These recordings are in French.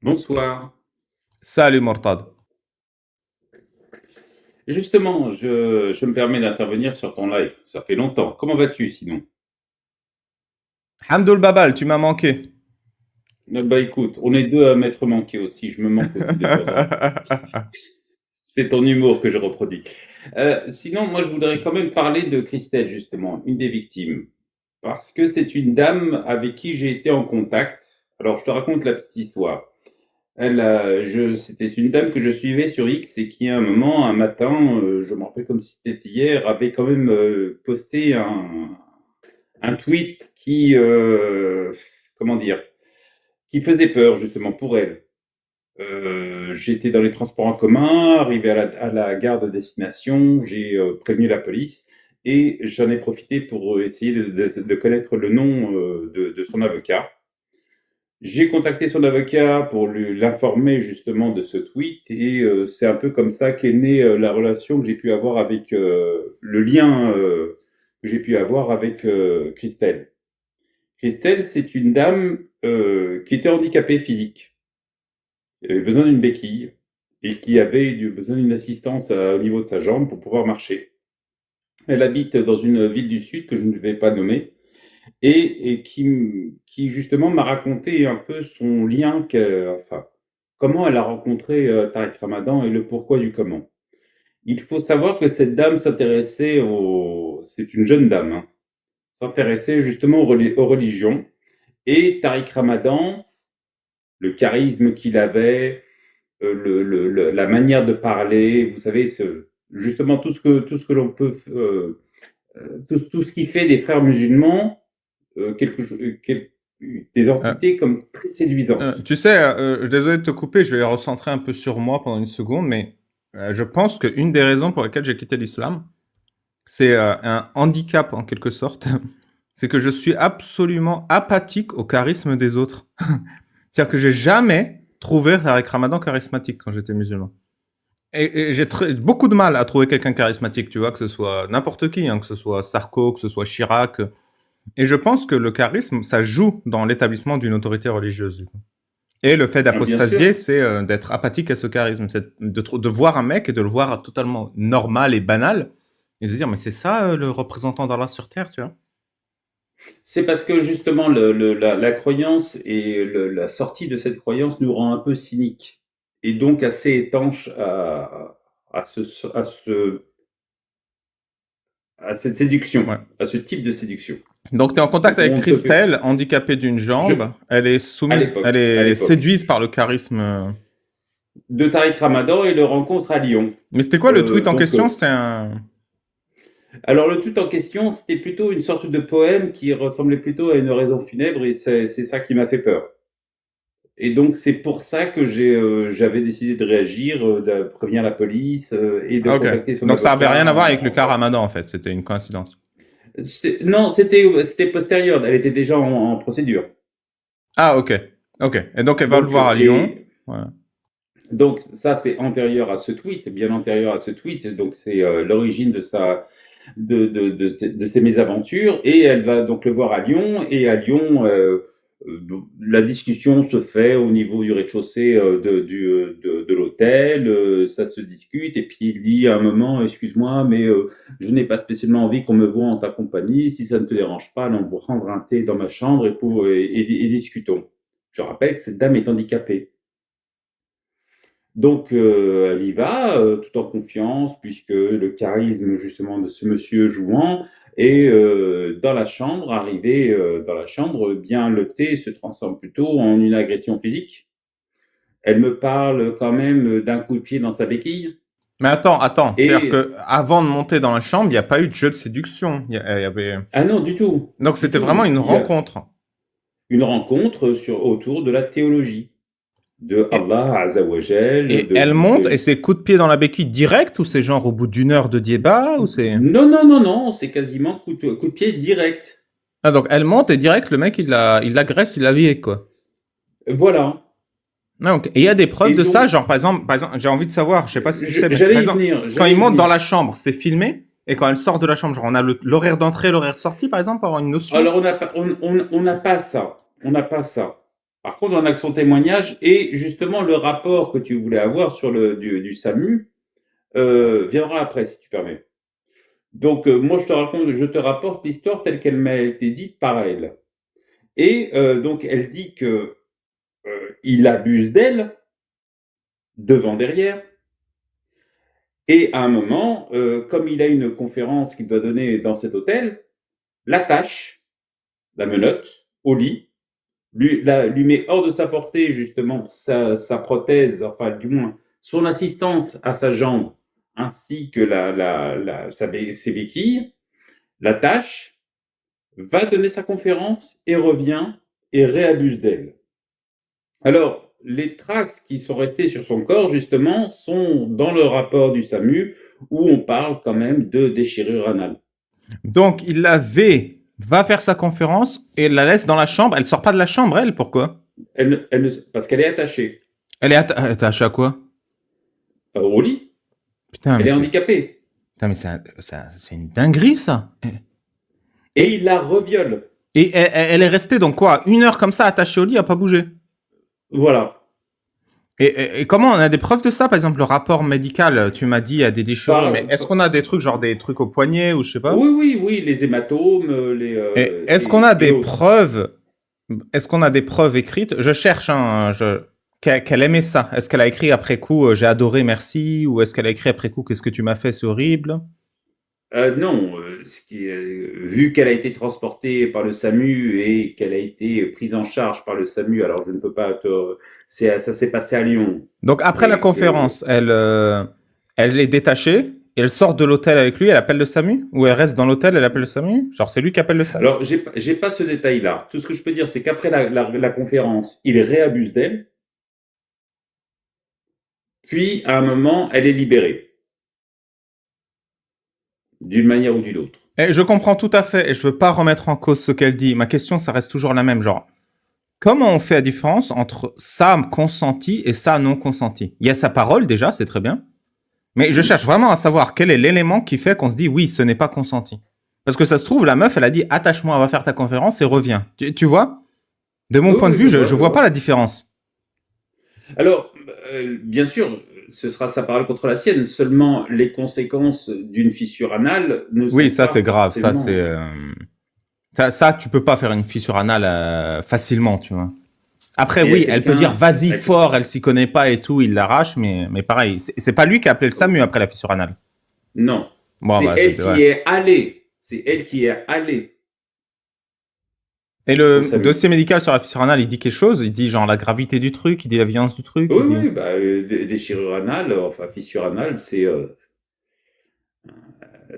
Bonsoir. Salut Mortad. Justement, je me permets d'intervenir sur ton live. Ça fait longtemps. Comment vas-tu sinon? Hamdoul Babal, tu m'as manqué. Bah écoute, on est deux à m'être manqué aussi. Je me manque aussi de temps en temps. C'est ton humour que je reproduis. Sinon, moi, je voudrais quand même parler de Christelle, justement, une des victimes. Parce que c'est une dame avec qui j'ai été en contact. Alors, je te raconte la petite histoire. C'était une dame que je suivais sur X et qui, à un moment, un matin, je me rappelle comme si c'était hier, avait quand même posté un tweet qui, comment dire, qui faisait peur justement pour elle. J'étais dans les transports en commun, arrivé à la gare de destination, j'ai prévenu la police et j'en ai profité pour essayer de connaître le nom de son avocat. J'ai contacté son avocat pour l'informer justement de ce tweet et c'est un peu comme ça qu'est née la relation que j'ai pu avoir avec le lien que j'ai pu avoir avec Christelle. Christelle, c'est une dame qui était handicapée physique. Elle avait besoin d'une béquille et qui avait besoin d'une assistance au niveau de sa jambe pour pouvoir marcher. Elle habite dans une ville du Sud que je ne vais pas nommer et qui justement m'a raconté un peu son lien, enfin, comment elle a rencontré Tariq Ramadan et le pourquoi du comment. Il faut savoir que cette dame s'intéressait c'est une jeune dame, hein, s'intéressait justement aux religions et Tariq Ramadan, le charisme qu'il avait, la manière de parler, vous savez, justement tout ce que l'on peut, tout ce qui fait des frères musulmans, quelque, des Euh, entités comme très séduisantes. Tu sais, désolé de te couper, je vais recentrer un peu sur moi pendant une seconde, mais je pense qu'une des raisons pour lesquelles j'ai quitté l'islam, c'est un handicap en quelque sorte. C'est que je suis absolument apathique au charisme des autres. C'est-à-dire que j'ai jamais trouvé Tariq Ramadan charismatique quand j'étais musulman. Et j'ai beaucoup de mal à trouver quelqu'un charismatique, tu vois, que ce soit n'importe qui, hein, que ce soit Sarko, que ce soit Chirac. Et je pense que le charisme, ça joue dans l'établissement d'une autorité religieuse. Du coup. Et le fait Ah, bien sûr. d'apostasier, c'est d'être apathique à ce charisme. C'est de voir un mec et de le voir totalement normal et banal. Et de se dire, mais c'est ça le représentant d'Allah sur Terre, tu vois. C'est parce que justement la croyance et la sortie de cette croyance nous rend un peu cyniques et donc assez étanches à, ce, à, ce, à cette séduction, Ouais. à ce type de séduction. Donc, tu es en contact avec On se fait, Christelle, handicapée d'une je, jambe. Elle est soumise, elle à est l'époque, séduite par le charisme. de Tariq Ramadan et le rencontre à Lyon. Mais c'était quoi le tweet en Donc, question? C'était un. alors le tout en question, c'était plutôt une sorte de poème qui ressemblait plutôt à une oraison funèbre et c'est ça qui m'a fait peur. Et donc c'est pour ça que j'avais décidé de réagir, de prévenir la police et de Ah, ok. contacter son Donc, ça avait avocat. rien à voir avec le cas Ramadan, en fait. C'était une coïncidence. Non, c'était postérieur. Elle était déjà en procédure. Ah, ok. Ok. Et donc, elle va le Donc voir à Lyon. Voilà. donc ça c'est antérieur à ce tweet, bien antérieur à ce tweet. Donc c'est l'origine de de ses mésaventures et elle va donc le voir à Lyon et à Lyon la discussion se fait au niveau du rez-de-chaussée de l'hôtel, ça se discute et puis il dit à un moment excuse-moi mais je n'ai pas spécialement envie qu'on me voie en ta compagnie, si ça ne te dérange pas allons prendre un thé dans ma chambre et discutons. Je rappelle que cette dame est handicapée. Donc, elle y va, tout en confiance puisque le charisme justement de ce monsieur jouant et dans la chambre, arrivé, dans la chambre, eh bien le thé se transforme plutôt en une agression physique. Elle me parle quand même d'un coup de pied dans sa béquille Mais attends. C'est-à-dire et que avant de monter dans la chambre, il n'y a pas eu de jeu de séduction. Il y avait. ah non, du tout, Donc, du c'était vraiment tout. une Il y a rencontre. une rencontre autour de la théologie, de Et, Allah Azzawajal, et elle monte et c'est coup de pied dans la béquille direct ou c'est genre au bout d'une heure de débat ou c'est. non, non, non, non, c'est quasiment coup de pied direct. Ah, donc elle monte et direct, le mec, il l'agresse, il la vie, quoi. Voilà. Ah, ok. Et il y a des preuves Et de ça, donc, genre par exemple, j'ai envie de savoir, je sais pas si tu sais, mais par j'allais y exemple, venir, quand il j'allais y monte dans venir. la chambre, c'est filmé, et quand elle sort de la chambre, genre on a l'horaire d'entrée, l'horaire de sortie, par exemple, pour avoir une notion. Alors, on n'a pas ça. On n'a pas ça. Par contre, on a que son témoignage et justement le rapport que tu voulais avoir sur du SAMU viendra après, si tu permets. Donc, moi, je te rapporte l'histoire telle qu'elle m'a été dite par elle. Et donc, elle dit que il abuse d'elle, devant, derrière. Et à un moment, comme il a une conférence qu'il doit donner dans cet hôtel, l'attache, la menotte, au lit, lui met hors de sa portée justement sa prothèse, enfin du moins son assistance à sa jambe, ainsi que ses béquilles, l'attache, va donner sa conférence et revient et réabuse d'elle. Alors, les traces qui sont restées sur son corps, justement, sont dans le rapport du SAMU, où on parle quand même de déchirure anale. Donc, va faire sa conférence et la laisse dans la chambre. Elle sort pas de la chambre, elle, pourquoi? Parce qu'elle est attachée Elle est attachée à quoi? au lit. Putain, Elle est handicapée. Putain, mais c'est une dinguerie, ça. Et il la reviole. Et elle est restée donc quoi? 1 heure comme ça, attachée au lit, à pas bouger. Voilà. Et comment on a des preuves de ça? Par exemple, le rapport médical, tu m'as dit, il y a des déchirures, mais est-ce qu'on a des trucs, genre des trucs au poignet ou je sais pas? Oui, les hématomes, Est-ce qu'on a des preuves? Est-ce qu'on a des preuves écrites? Je cherche, hein, qu'elle aimait ça. Est-ce qu'elle a écrit après coup, j'ai adoré, merci, ou est-ce qu'elle a écrit après coup, qu'est-ce que tu m'as fait, c'est horrible? Non, vu qu'elle a été transportée par le SAMU et qu'elle a été prise en charge par le SAMU, alors je ne peux pas ça s'est passé à Lyon. Donc après la conférence, elle est détachée, et elle sort de l'hôtel avec lui, elle appelle le SAMU? Ou elle reste dans l'hôtel, elle appelle le SAMU? Genre c'est lui qui appelle le SAMU? Alors, j'ai pas ce détail-là. Tout ce que je peux dire, c'est qu'après la conférence, il réabuse d'elle. Puis, à un moment, elle est libérée. D'une manière ou d'une autre. Et je comprends tout à fait, et je veux pas remettre en cause ce qu'elle dit. Ma question, ça reste toujours la même, genre, comment on fait la différence entre ça consenti et ça non consenti? Il y a sa parole déjà, c'est très bien, mais je cherche vraiment à savoir quel est l'élément qui fait qu'on se dit oui, ce n'est pas consenti. Parce que ça se trouve, la meuf, elle a dit attache-moi, on va faire ta conférence et reviens. Tu vois? De mon point de vue, je vois pas la différence. Alors, bien sûr, ce sera sa parole contre la sienne. Seulement, les conséquences d'une fissure anale ne sont Oui, ça pas c'est grave. Ça forcément. c'est ça, tu peux pas faire une fissure anale facilement, tu vois. Après, Et oui, elle peut dire vas-y avec- fort, elle s'y connaît pas et tout, il l'arrache, mais pareil, c'est pas lui qui a appelé le SAMU après la fissure anale. Non, Bon, c'est bah, elle ouais. qui est allée. C'est elle qui est allée Et au le SAMU. dossier médical sur la fissure anale, il dit quelque chose? Il dit genre la gravité du truc, il dit la violence du truc, Oui, il dit... oui, bah, déchirure anale, enfin fissure anale,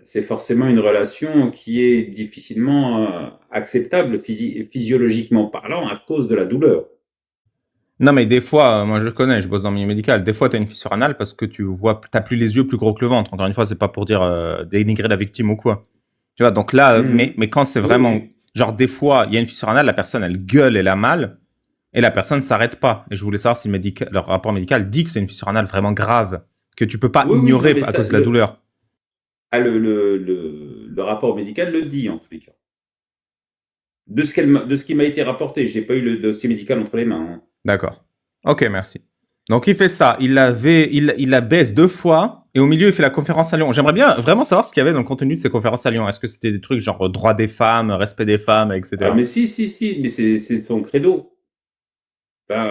c'est forcément une relation qui est difficilement acceptable physiologiquement parlant à cause de la douleur. Non, mais des fois, moi je connais, je bosse dans le milieu médical, des fois t'as une fissure anale parce que t'as plus les yeux plus gros que le ventre. Encore une fois, c'est pas pour dire dénigrer la victime ou quoi. Tu vois, donc là, Mhm. mais quand c'est Oui, vraiment, oui. genre des fois, il y a une fissure anale, la personne elle gueule, elle a mal, et la personne s'arrête pas. Et je voulais savoir si le rapport médical dit que c'est une fissure anale vraiment grave, que tu peux pas Oui, oui, non, ignorer mais à ça, cause de la douleur. le rapport médical le dit en tous les cas. De ce qui m'a été rapporté, j'ai pas eu le dossier médical entre les mains. Hein. D'accord. Ok, merci. Donc il fait ça, il la baisse 2 fois, et au milieu il fait la conférence à Lyon. J'aimerais bien vraiment savoir ce qu'il y avait dans le contenu de ces conférences à Lyon. Est-ce que c'était des trucs genre droit des femmes, respect des femmes, Ah, etc. mais si, mais c'est son credo. Enfin,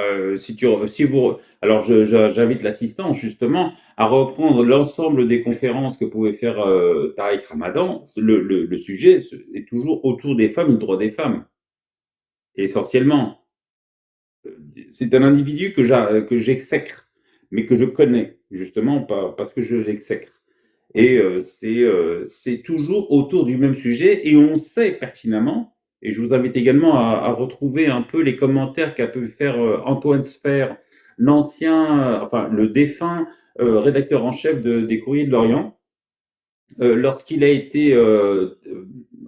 alors j'invite l'assistant justement à reprendre l'ensemble des conférences que pouvait faire Tariq Ramadan. Le sujet est toujours autour des femmes, du droit des femmes, essentiellement. C'est un individu que j'exècre, mais que je connais, justement, parce que je l'exècre. Et c'est toujours autour du même sujet, et on sait pertinemment, et je vous invite également à retrouver un peu les commentaires qu'a pu faire Antoine Sfer, enfin le défunt rédacteur en chef des Courriers de l'Orient, lorsqu'il a été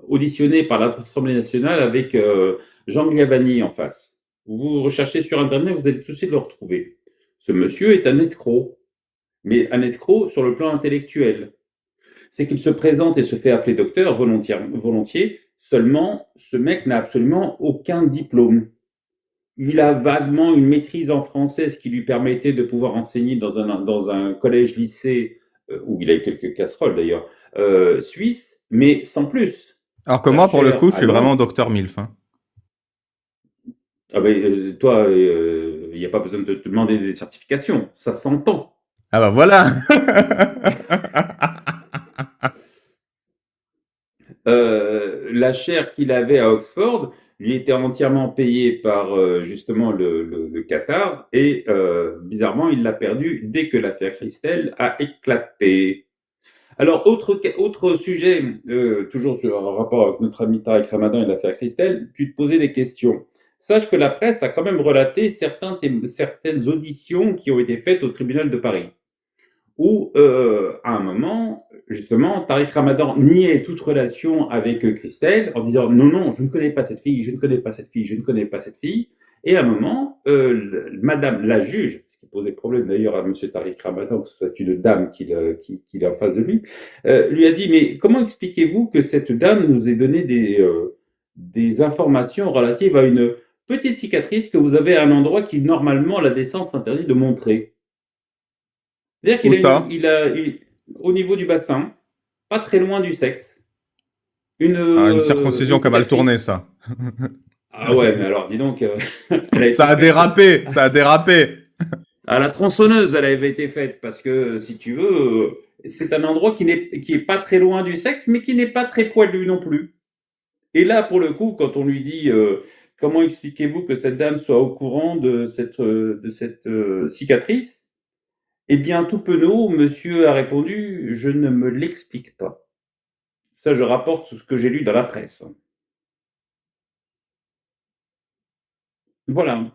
auditionné par l'Assemblée nationale avec Jean Gliavani en face. Vous recherchez sur Internet, vous allez tout de suite le retrouver. Ce monsieur est un escroc, mais un escroc sur le plan intellectuel. C'est qu'il se présente et se fait appeler docteur volontiers, seulement ce mec n'a absolument aucun diplôme. il a vaguement une maîtrise en français, ce qui lui permettait de pouvoir enseigner dans un collège-lycée, où il a eu quelques casseroles d'ailleurs, suisse, mais sans plus. Alors que Sa moi, pour le chaire coup, je à suis vraiment Londres, Docteur Milf, hein. ah ben, toi, il n'y a pas besoin de te demander des certifications, ça s'entend. Ah bah voilà. La chaire qu'il avait à Oxford lui était entièrement payée par justement le Qatar et bizarrement il l'a perdue dès que l'affaire Christelle a éclaté. Alors autre sujet, toujours en rapport avec notre ami Tariq Ramadan et l'affaire Christelle, tu te posais des questions. Sache que la presse a quand même relaté certaines auditions qui ont été faites au tribunal de Paris où, à un moment, justement, Tariq Ramadan niait toute relation avec Christelle en disant non, non, je ne connais pas cette fille, je ne connais pas cette fille, je ne connais pas cette fille. Et à un moment, Madame la juge, ce qui posait problème d'ailleurs à Monsieur Tariq Ramadan, que ce soit une dame qu'il est en face de lui, lui a dit mais comment expliquez-vous que cette dame nous ait donné des informations relatives à une petite cicatrice que vous avez à un endroit qui normalement la décence interdit de montrer. C'est-à-dire Où qu'il a ça? au niveau du bassin, pas très loin du sexe, Ah, une une circoncision qui a mal tourné, cicatrice. ça. Ah ouais, mais alors dis donc, elle a Ça été a faite dérapé, ça a dérapé. à la tronçonneuse, elle avait été faite parce que si tu veux, c'est un endroit qui est pas très loin du sexe, mais qui n'est pas très poilu non plus. Et là, pour le coup, quand on lui dit comment expliquez-vous que cette dame soit au courant de cette cicatrice, eh bien, tout penaud, monsieur a répondu je ne me l'explique pas. Ça, je rapporte ce que j'ai lu dans la presse. Voilà.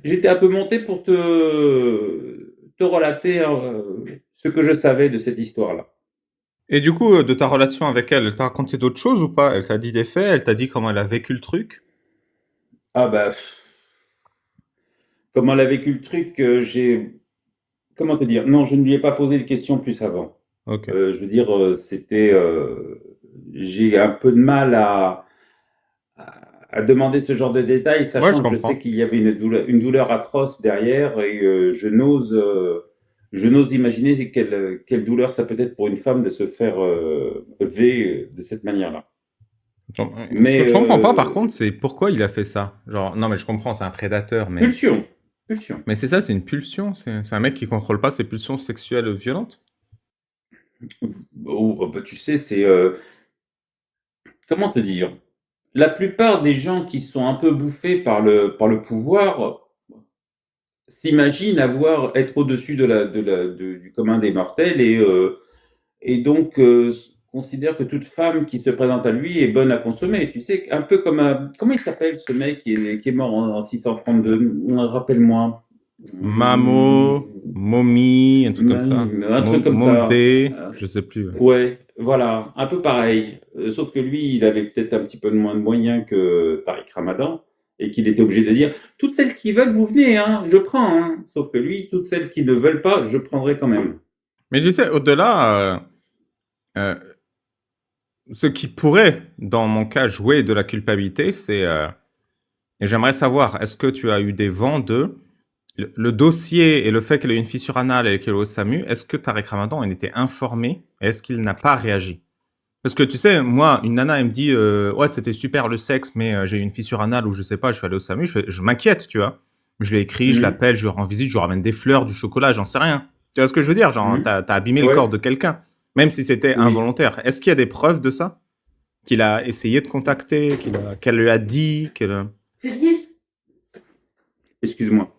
J'étais un peu monté pour te relater ce que je savais de cette histoire-là. Et du coup, de ta relation avec elle, elle t'a raconté d'autres choses ou pas? Elle t'a dit des faits, elle t'a dit comment elle a vécu le truc? Ah bah, comment elle a vécu le truc, j'ai... Comment te dire? Non, je ne lui ai pas posé de questions plus avant. Ok. Je veux dire, c'était... j'ai un peu de mal à demander ce genre de détails, Ouais, je sachant que je sais comprends. qu'il y avait une douleur atroce derrière et je n'ose imaginer quelle douleur ça peut être pour une femme de se faire lever de cette manière-là. Ce que Mais je comprends pas, par contre, c'est pourquoi il a fait ça. Genre, non, mais je comprends, c'est un prédateur, pulsion, pulsion. mais c'est ça, c'est une pulsion. C'est un mec qui contrôle pas ses pulsions sexuelles violentes. Oh, bah, tu sais, c'est comment te dire? La plupart des gens qui sont un peu bouffés par le pouvoir s'imaginent être au-dessus du commun des mortels et donc considère que toute femme qui se présente à lui est bonne à consommer. Tu sais, un peu comme comment il s'appelle ce mec qui est mort en 632? Rappelle-moi. Hum, Mamo, momie, un truc comme ça. Un truc comme ça. Momdé, je sais plus. Ouais. Ouais, voilà, un peu pareil. Sauf que lui, il avait peut-être un petit peu moins de moyens que Tariq Ramadan et qu'il était obligé de dire toutes celles qui veulent, vous venez, hein, je prends. Hein. Sauf que lui, toutes celles qui ne veulent pas, je prendrai quand même. Mais tu sais, au-delà, euh, ce qui pourrait, dans mon cas, jouer de la culpabilité, c'est... et j'aimerais savoir, est-ce que tu as eu des vents de... Le dossier et le fait qu'elle ait une fissure anale et qu'elle est au SAMU, est-ce que Tariq Ramadan en était informé et est-ce qu'il n'a pas réagi? Parce que tu sais, moi, une nana, elle me dit ouais, c'était super le sexe, mais j'ai eu une fissure anale ou je sais pas, je suis allé au SAMU, je m'inquiète, tu vois. Je lui écris, je Mhm, l'appelle, je lui rends visite, je lui ramène des fleurs, du chocolat, j'en sais rien. Tu vois ce que je veux dire? Genre, mhm. t'as abîmé le corps Ouais, de quelqu'un, même si c'était oui. involontaire. Est-ce qu'il y a des preuves de ça? Qu'il a essayé de contacter, qu'elle lui a dit, Excuse-moi.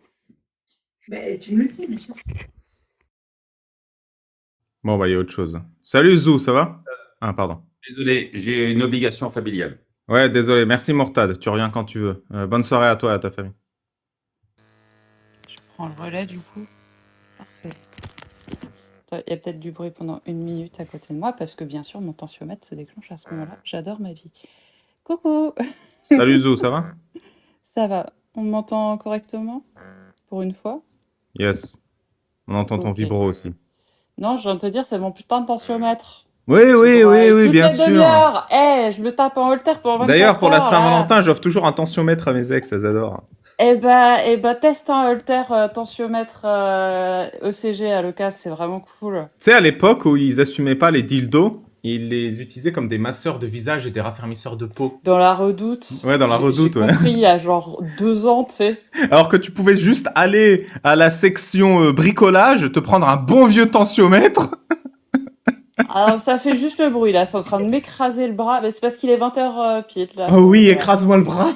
Bon, bah, il y a autre chose. Salut Zou, ça va? Ah, pardon. Désolé, j'ai une obligation familiale. Ouais, désolé. Merci Mortad. Tu reviens quand tu veux. Bonne soirée à toi et à ta famille. Je prends le relais du coup. Parfait. Il y a peut-être du bruit pendant 1 minute à côté de moi parce que bien sûr mon tensiomètre se déclenche à ce moment-là. J'adore ma vie. Coucou. Salut Zou, ça va? Ça va. On m'entend correctement pour une fois? Yes. On entend ton Ok. vibro aussi. Non, je viens de te dire, c'est mon putain de tensiomètre. Oui, Qui oui, oui, braille oui, toutes bien les sûr. demi-heures. Je me tape en holter pendant D'ailleurs, 24 pour la heures là. Saint-Valentin, j'offre toujours un tensiomètre à mes ex, elles adorent. Teste un holter tensiomètre ECG à l'occasion, c'est vraiment cool. Tu sais, à l'époque où ils assumaient pas les dildos, ils les utilisaient comme des masseurs de visage et des raffermisseurs de peau. Dans la Redoute, Ouais, dans la j'ai Redoute, ouais. compris il y a genre 2 ans, tu sais. Alors que tu pouvais juste aller à la section bricolage, te prendre un bon vieux tensiomètre. Alors, ça fait juste le bruit là, c'est en train de m'écraser le bras. Mais c'est parce qu'il est 20h pile là. Oh oui, Voilà. écrase-moi le bras.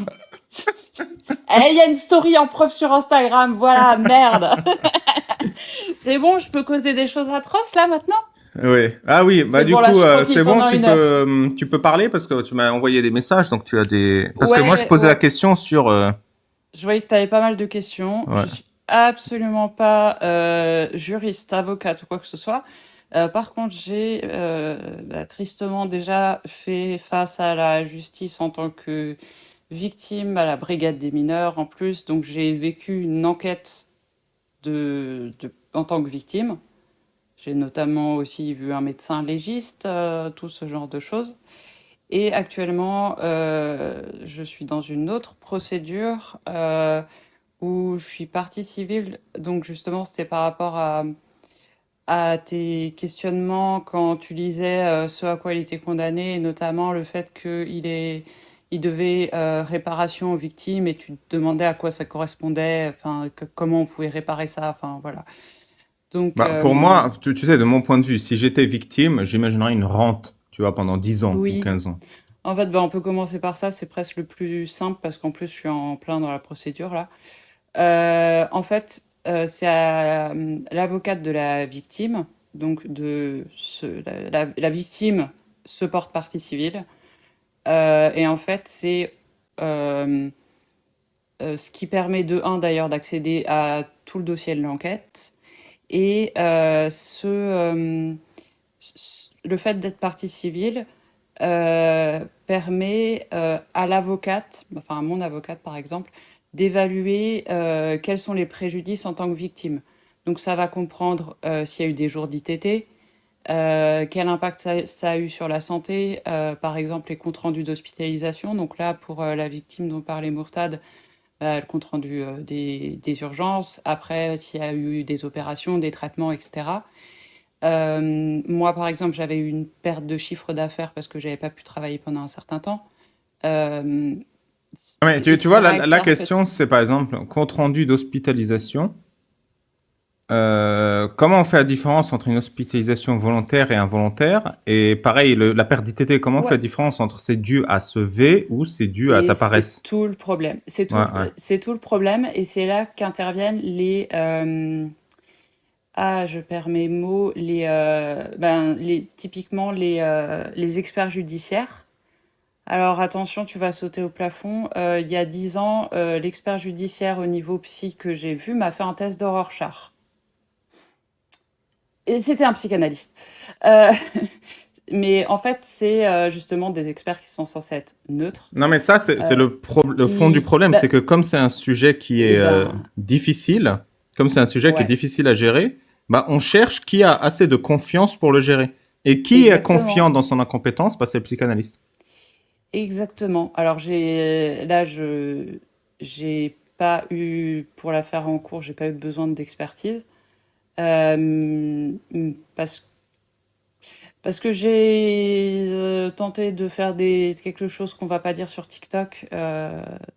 Il y a une story en preuve sur Instagram, voilà, merde. C'est bon, je peux causer des choses atroces là maintenant? Oui. Ah oui, bah C'est du bon, là, coup, je suis tranquille c'est bon, pendant une heure. tu peux parler parce que tu m'as envoyé des messages, donc tu as des... Parce que moi, je Ouais, posais la ouais. question sur... Je voyais que tu avais pas mal de questions. ouais. Je suis absolument pas juriste, avocate ou quoi que ce soit. Par contre, j'ai tristement déjà fait face à la justice en tant que victime à la brigade des mineurs en plus. Donc, j'ai vécu une enquête en tant que victime. J'ai notamment aussi vu un médecin légiste, tout ce genre de choses. Et actuellement, je suis dans une autre procédure où je suis partie civile. Donc justement, c'était par rapport à tes questionnements quand tu lisais ce à quoi il était condamné, et notamment le fait il devait réparation aux victimes et tu te demandais à quoi ça correspondait, enfin, comment on pouvait réparer ça, enfin voilà. Donc Bah, pour moi, tu sais, de mon point de vue, si j'étais victime, j'imaginerais une rente, tu vois, pendant 10 ans ou oui, 15 ans. en fait, on peut commencer par ça, c'est presque le plus simple parce qu'en plus je suis en plein dans la procédure là. En fait, c'est à l'avocate de la victime, donc la victime se porte partie civile. Et en fait, c'est ce qui permet de un d'ailleurs d'accéder à tout le dossier de l'enquête. Et le fait d'être partie civile permet à l'avocate, enfin à mon avocate par exemple, d'évaluer quels sont les préjudices en tant que victime. Donc ça va comprendre s'il y a eu des jours d'ITT, quel impact ça a eu sur la santé, par exemple les comptes rendus d'hospitalisation. Donc là, pour la victime dont parlait Mourtad, le compte rendu des urgences, après s'il y a eu des opérations, des traitements, etc. Moi, par exemple, j'avais eu une perte de chiffre d'affaires parce que j'avais pas pu travailler pendant un certain temps, euh, Mais tu vois, etc., la etc. En question, fait, c'est par exemple, compte rendu d'hospitalisation. Comment on fait la différence entre une hospitalisation volontaire et involontaire? Et pareil, la perte d'ITT, comment on fait ouais. la différence entre c'est dû à ce V ou c'est dû à Et ta c'est paresse? tout le problème. Ouais, ouais. C'est tout le problème, et c'est là qu'interviennent je perds mes mots, typiquement les experts judiciaires. Alors attention, tu vas sauter au plafond. Il y a 10 ans, l'expert judiciaire au niveau psy que j'ai vu m'a fait un test de Rorschach. Et c'était un psychanalyste. Euh, mais en fait, c'est justement des experts qui sont censés être neutres, Non, mais ça, c'est euh, le fond du problème, c'est bah, que comme c'est un sujet qui eh est ben, difficile, comme c'est un sujet qui est ouais, difficile à gérer, bah, on cherche qui a assez de confiance pour le gérer. Et qui est confiant exactement, dans son incompétence, bah, c'est le psychanalyste. exactement. Alors j'ai pas eu pour la faire en cours, j'ai pas eu besoin d'expertise parce que j'ai tenté de faire quelque chose qu'on va pas dire sur TikTok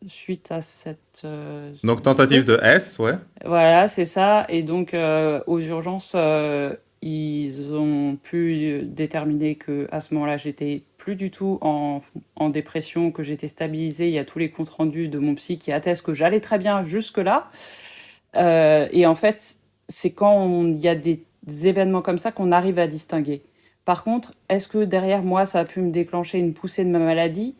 suite à Donc, ce tentative de truc. S, ouais. Voilà, c'est ça. Et donc, aux urgences, ils ont pu déterminer que à ce moment-là, j'étais plus du tout en dépression, que j'étais stabilisée. Il y a tous les comptes rendus de mon psy qui attestent que j'allais très bien jusque-là. Et en fait, c'est quand il y a des événements comme ça qu'on arrive à distinguer. Par contre, est-ce que derrière moi, ça a pu me déclencher une poussée de ma maladie?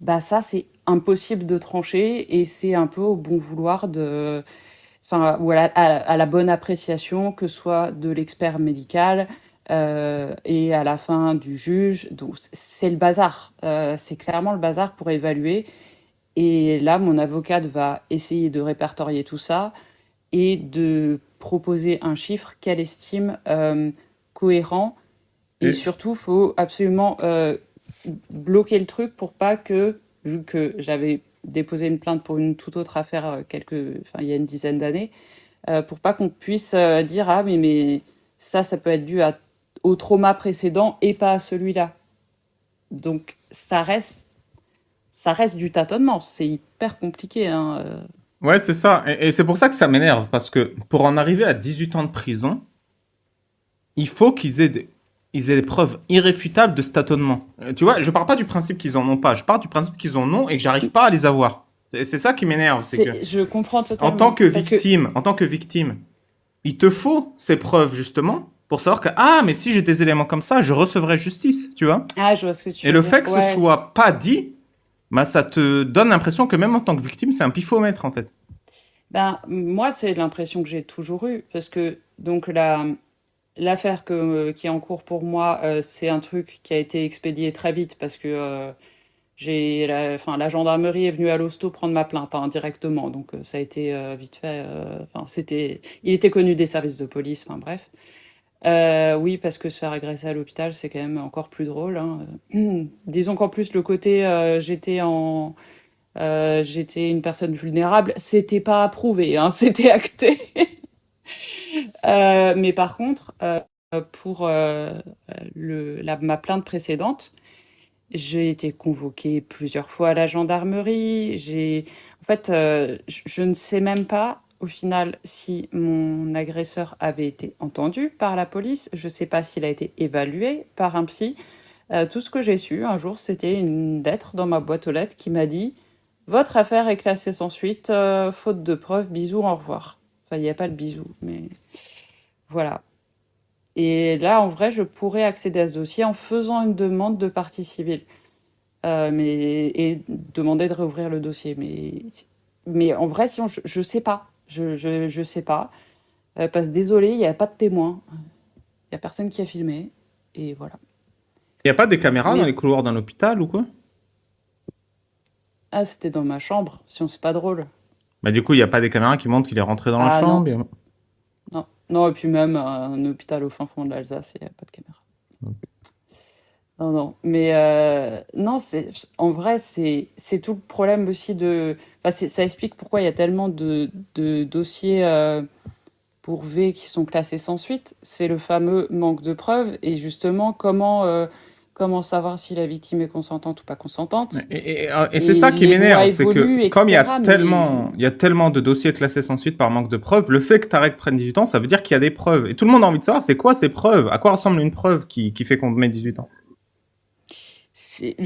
Bah ça, c'est impossible de trancher et c'est un peu au bon vouloir ou à la bonne appréciation, que ce soit de l'expert médical et à la fin du juge. Donc c'est le bazar. C'est clairement le bazar pour évaluer. Et là, mon avocate va essayer de répertorier tout ça et de proposer un chiffre qu'elle estime cohérent. Et Et, surtout, il faut absolument bloquer le truc pour pas que, vu que j'avais déposé une plainte pour une toute autre affaire il y a une dizaine d'années, pour pas qu'on puisse dire ah mais ça peut être dû au trauma précédent et pas à celui-là. Donc ça reste du tâtonnement, c'est hyper compliqué, hein. Ouais, c'est ça. Et c'est pour ça que ça m'énerve, parce que pour en arriver à 18 ans de prison, il faut ils aient des preuves irréfutables de ce tâtonnement. Tu vois, je parle pas du principe qu'ils en ont pas, je parle du principe qu'ils en ont et que j'arrive pas à les avoir. Et c'est ça qui m'énerve, c'est que Je comprends en totalement. tant que Parce que victime, il te faut ces preuves justement pour savoir que ah mais si j'ai des éléments comme ça, je recevrai justice, tu vois. ah, je vois ce que tu Et veux le dire. fait que ce Ouais. soit pas dit, bah ça te donne l'impression que même en tant que victime, c'est un pifomètre en fait. Ben, moi, c'est l'impression que j'ai toujours eue, parce que donc l'affaire qui est en cours pour moi, c'est un truc qui a été expédié très vite parce que la gendarmerie est venue à l'hosto prendre ma plainte, hein, directement, donc ça a été vite fait. Il était connu des services de police, enfin bref. Oui, parce que se faire agresser à l'hôpital, c'est quand même encore plus drôle, hein. Disons qu'en plus le côté j'étais une personne vulnérable, c'était pas approuvé, hein, c'était acté. Mais par contre, pour ma plainte précédente, j'ai été convoquée plusieurs fois à la gendarmerie. En fait, je ne sais même pas, au final, si mon agresseur avait été entendu par la police. Je ne sais pas s'il a été évalué par un psy. Tout ce que j'ai su un jour, c'était une lettre dans ma boîte aux lettres qui m'a dit: Votre affaire est classée sans suite, faute de preuves, bisous, au revoir. Enfin, il n'y a pas de bisous, mais voilà. Et là, en vrai, je pourrais accéder à ce dossier en faisant une demande de partie civile, et demander de réouvrir le dossier. Mais en vrai, sinon, je sais pas. Je sais pas. Parce que désolé, il n'y a pas de témoin. Il n'y a personne qui a filmé. Et voilà. Il y a pas des caméras dans Mais les couloirs d'un hôpital ou quoi? ah, c'était dans ma chambre. Sinon, c'est pas drôle. Bah du coup, il y a pas des caméras qui montrent qu'il est rentré dans la Ah non, chambre. non. Non, et puis même un hôpital au fin fond de l'Alsace, il n'y a pas de caméra. Non, non. Mais non, en vrai, c'est tout le problème aussi enfin, ça explique pourquoi il y a tellement de dossiers pour V qui sont classés sans suite. C'est le fameux manque de preuves. Et justement, comment savoir si la victime est consentante ou pas consentante. Et c'est ça qui Les lois m'énerve, c'est que évoluent, comme etc. il y a tellement de dossiers classés sans suite par manque de preuves, le fait que Tarek prenne 18 ans, ça veut dire qu'il y a des preuves. Et tout le monde a envie de savoir, c'est quoi ces preuves? À quoi ressemble une preuve qui fait qu'on met 18 ans?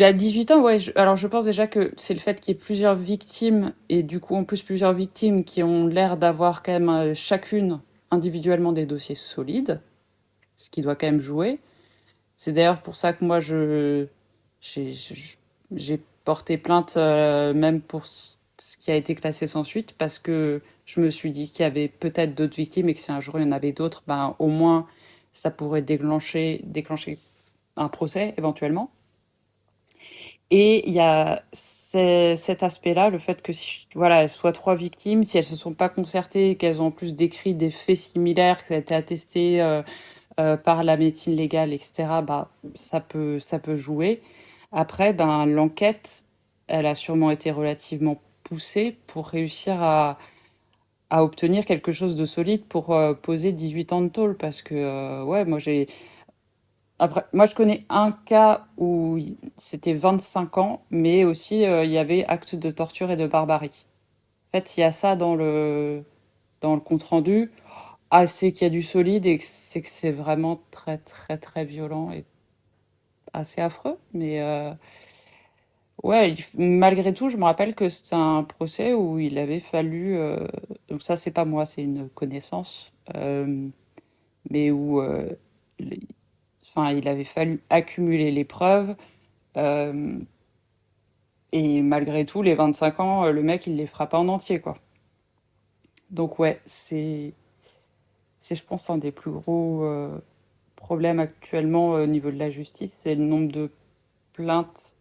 À 18 ans, ouais. Alors, je pense déjà que c'est le fait qu'il y ait plusieurs victimes, et du coup, en plus, plusieurs victimes qui ont l'air d'avoir quand même chacune individuellement des dossiers solides, ce qui doit quand même jouer. C'est d'ailleurs pour ça que moi, j'ai porté plainte, même pour ce qui a été classé sans suite, parce que je me suis dit qu'il y avait peut-être d'autres victimes et que si un jour il y en avait d'autres, ben, au moins, ça pourrait déclencher un procès éventuellement. Et il y a cet aspect-là, le fait que voilà, elles soient trois victimes, si elles se sont pas concertées, qu'elles ont en plus décrit des faits similaires, que ça a été attesté par la médecine légale, etc., bah, ça peut jouer. Après, ben, l'enquête, elle a sûrement été relativement poussée pour réussir à obtenir quelque chose de solide pour poser 18 ans de tôle. Parce que, ouais, après, moi, je connais un cas où c'était 25 ans, mais aussi il y avait acte de torture et de barbarie. En fait, il y a ça dans le compte-rendu. Ah, c'est qu'il y a du solide et que c'est vraiment très, très, très violent et assez affreux. Mais ouais, malgré tout, je me rappelle que c'était un procès où il avait fallu. Donc, ça, c'est pas moi, c'est une connaissance. Mais où les- enfin, il avait fallu accumuler les preuves. euh, et malgré tout, les 25 ans, le mec, il les fera pas en entier, quoi. Donc, ouais, je pense, un des plus gros problèmes actuellement au niveau de la justice, c'est le nombre de plaintes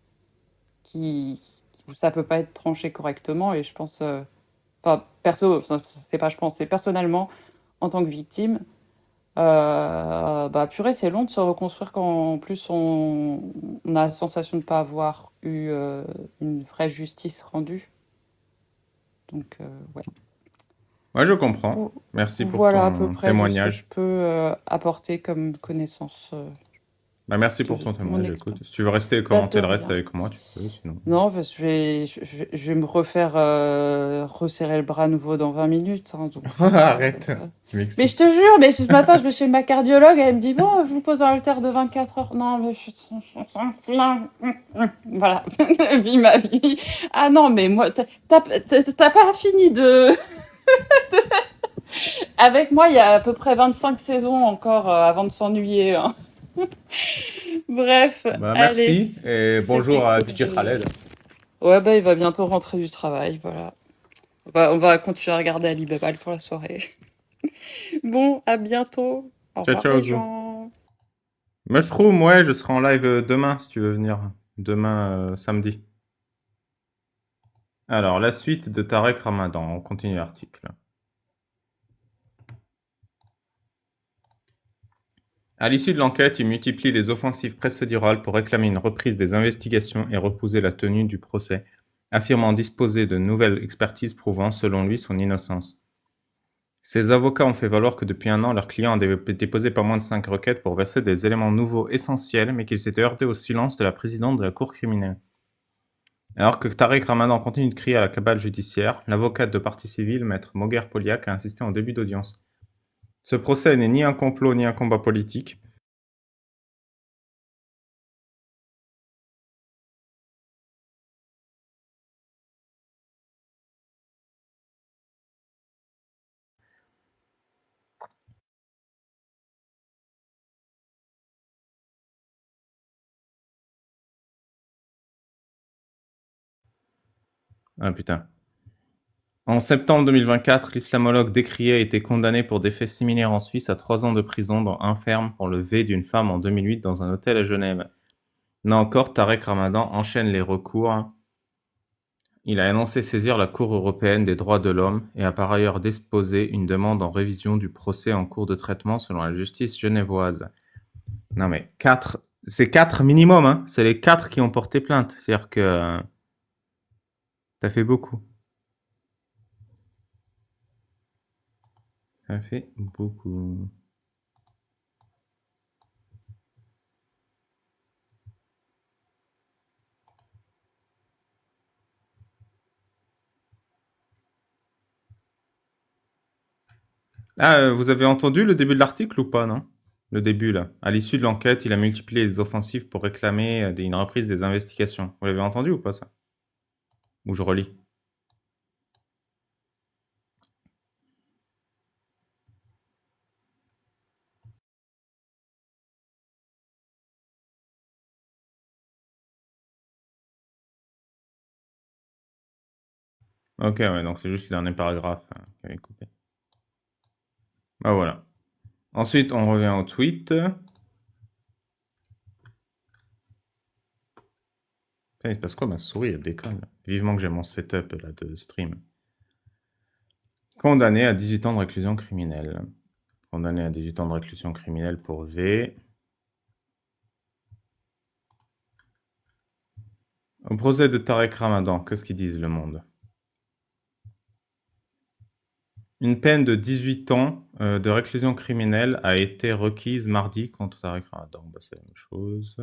où ça peut pas être tranché correctement. Et je pense, enfin, perso, c'est pas je pense, c'est personnellement, en tant que victime, bah purée, c'est long de se reconstruire quand en plus on a la sensation de pas avoir eu une vraie justice rendue. Donc, ouais. Ouais, je comprends. Vo- Merci pour Voilà à peu ton près de ce que je témoignage. peux apporter comme connaissance Bah, merci pour de ton mon témoignage. Écoute, expérience. si tu veux rester et Pas de commenter le reste rien. avec moi, tu peux, sinon. Non, parce que je vais me refaire resserrer le bras à nouveau dans 20 minutes. Hein, donc, Arrête, tu mais je m'excites. te jure, mais ce matin, je vais chez ma cardiologue, elle me dit, bon, je vous pose un haltère de 24 heures. Non, mais voilà, vie ma vie. Ah non, mais moi, t'as pas fini de... Avec moi, il y a à peu près 25 saisons encore avant de s'ennuyer. Hein. Bref, Bah, allez, merci et c'était bonjour à cool DJ Khaled. Ouais, bah, il va bientôt rentrer du travail, voilà. On va continuer à regarder Alibaba pour la soirée. Bon, à bientôt. Au Ciao, revoir ciao, les Zou. gens. Mushroom, ouais, je serai en live demain si tu veux venir. Demain, samedi. Alors, la suite de Tarek Ramadan. On continue l'article. À l'issue de l'enquête, il multiplie les offensives procédurales pour réclamer une reprise des investigations et repousser la tenue du procès, affirmant disposer de nouvelles expertises prouvant, selon lui, son innocence. Ses avocats ont fait valoir que depuis un an, leur client a déposé pas moins de 5 requêtes pour verser des éléments nouveaux essentiels, mais qu'il s'était heurté au silence de la présidente de la cour criminelle. Alors que Tarek Ramadan continue de crier à la cabale judiciaire, l'avocate de partie civile, maître Moguer Poliak, a insisté en début d'audience. Ce procès n'est ni un complot ni un combat politique. Ah putain. En septembre 2024, l'islamologue décrié a été condamné pour des faits similaires en Suisse à 3 ans de prison, dont un ferme pour le V d'une femme en 2008 dans un hôtel à Genève. Là encore, Tarek Ramadan enchaîne les recours. Il a annoncé saisir la Cour européenne des droits de l'homme et a par ailleurs déposé une demande en révision du procès en cours de traitement selon la justice genevoise. Non mais c'est 4 minimum, hein. C'est les 4 qui ont porté plainte. C'est-à-dire que ça fait beaucoup. Ça fait beaucoup. Ah, vous avez entendu le début de l'article ou pas, non? Le début, là. À l'issue de l'enquête, il a multiplié les offensives pour réclamer une reprise des investigations. Vous l'avez entendu ou pas, ça? Ou je relis? Ok, ouais, donc c'est juste le dernier paragraphe qui avait coupé. Bah voilà. Ensuite, on revient au tweet. Putain, il se passe quoi? Ma souris, elle déconne. Vivement que j'ai mon setup là de stream. Condamné à 18 ans de réclusion criminelle. Condamné à 18 ans de réclusion criminelle pour V. Au procès de Tarek Ramadan, qu'est-ce qu'ils disent, Le Monde? Une peine de 18 ans de réclusion criminelle a été requise mardi contre Tarek Ramadan. Bah, c'est la même chose.